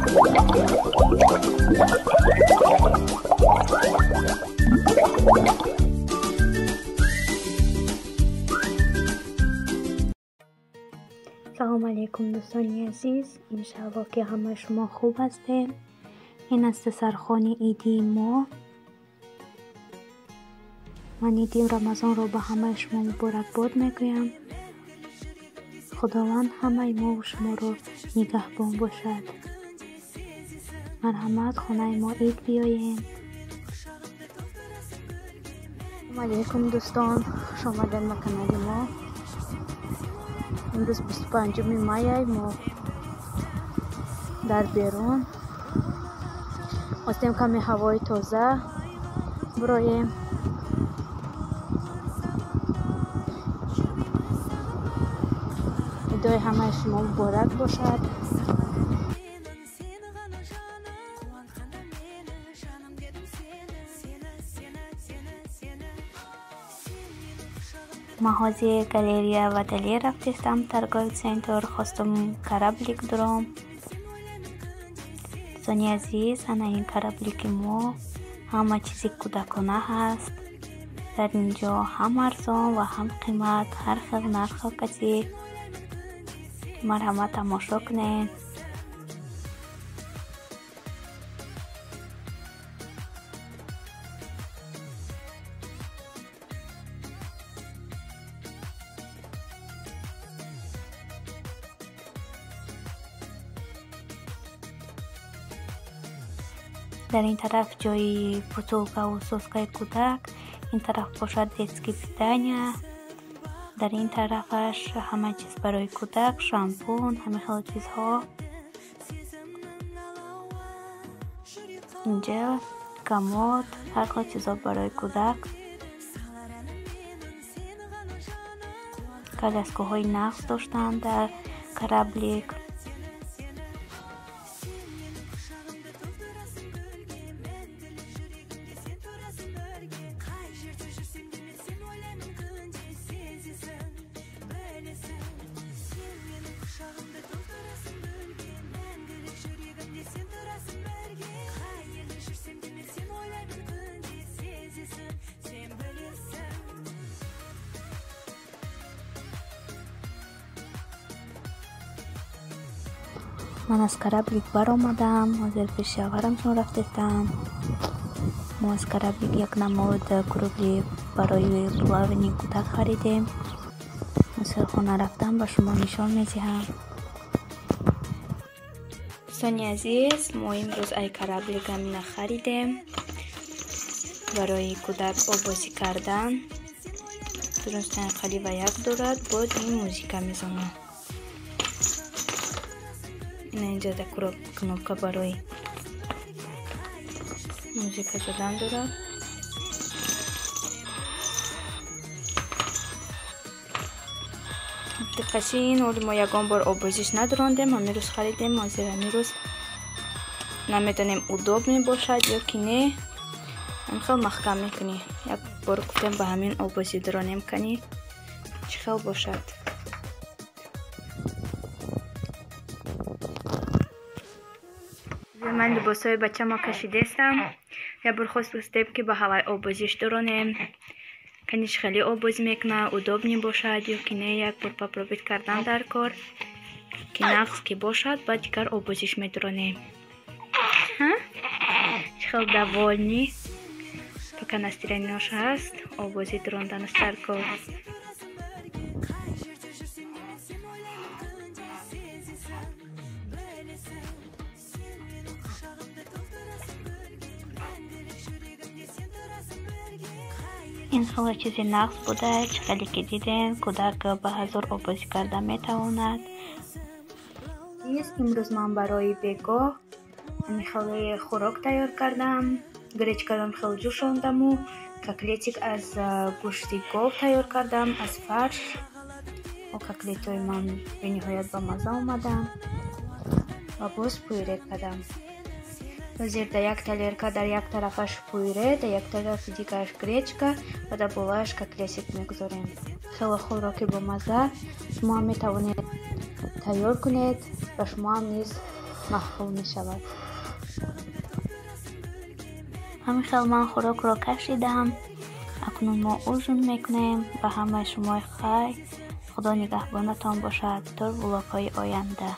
سلام علیکم دوستان عزیز، انشالله که همه شما خوب هستین. این است دسترخوان عیدی ما. من عید رمضان رو به همه شما مبارک باد میگویم. خداوند همه ما و شما رو نگهبان باشد. مرحمت خانه ما عید بیاین. سلام علیکم دوستان، خوش آمدین به کانال ما. امروز 25 می ما در بیرون هستیم. کمی هوای تازه برایم. عیدای همه شما مبارک باشد. مغازه گالریا و دلی رفتم ترگال سنتر. خواستم کرابلیک دارم. دوستان عزیز، انا این کرابلیک ما همه چیزی کودکانه هست. در اینجا هم ارزان و هم قیمت، هر خیل نرخ کسی. مرحمت تماشا کنین. در این طرف جای بوتولکا و سوسکای کودک، این طرف باشد детский питание. در این طرفش همه چیز برای کودک، شامپون، همه خیلی چیزها. اینجا کمود، هر خیلی چیزها برای کودک. کالسکوهای نقص داشتن در کرابلیک. من از کرابلیک بر آمدم. از پیش شوهرمشون رفتم. ما از کرابلیک یک نماد کروبلی برای پلاونی کودک خریدیم. مثل خونه رفتم با شما نشان میدهم. دوستان عزیز، ما امروز ای کرابلیک هم خریدیم برای کودک بازی کردن. درستن خالی و یک دارد. بود این موزیکا میزنم. اینجا در کنوکا برای موزیکا زدن دارد. دقیقی این ولی ما یکان بار آبازیش نداراندیم. همین روز خریدیم. ما زیر همین روز نمیدونیم ادوب می باشد یا که نه. هم خیلی محکم میکنی. یک بار گفتیم به همین آبازی درانیم کنی چه خیلی باشد. من لباسای بچه ما کشیده استم. یا برخواست بستیم که به هوای آبازیش درانیم. کنیش خیلی آبازی میکنه، ادوب نی باشد یا که نه. یک بار پاپروبیت کردن در کار که نقص که باشد بعد دیگر آبازیش میدرانیم. خیلی دوال نی پکن استریناش هست. آبازی دراندن است در کار. این خیلی چیزی نقص بوده. خیلی که دیدین کودک به هزار آبازی کرده میتواند. امروز من برای بیگاه خیلی خوراک تیار کردم. گریچکارم خیلی جوشاندم و کاکلیتیک از گوشت گاو تیار کردم از فرش. و کاکلیت های من به نهایت با مزه آمدم و باز پویره کردم. زیر در یک تلیرکا در یک طرفش پویره، در یک طرف دیگرش گریچکا و در بالایش کاکلیتیک میگذاریم. خیلی خوراکی با مزه. شما میتوانید تیار کنید و شما هم نیز محفوظ می شود. همین خیلی من خوراک را کشیدم. اکنون ما عزم میکنیم. به همه شما خیر. خدا نگهبانتان باشد تا ولاغ‌های آینده.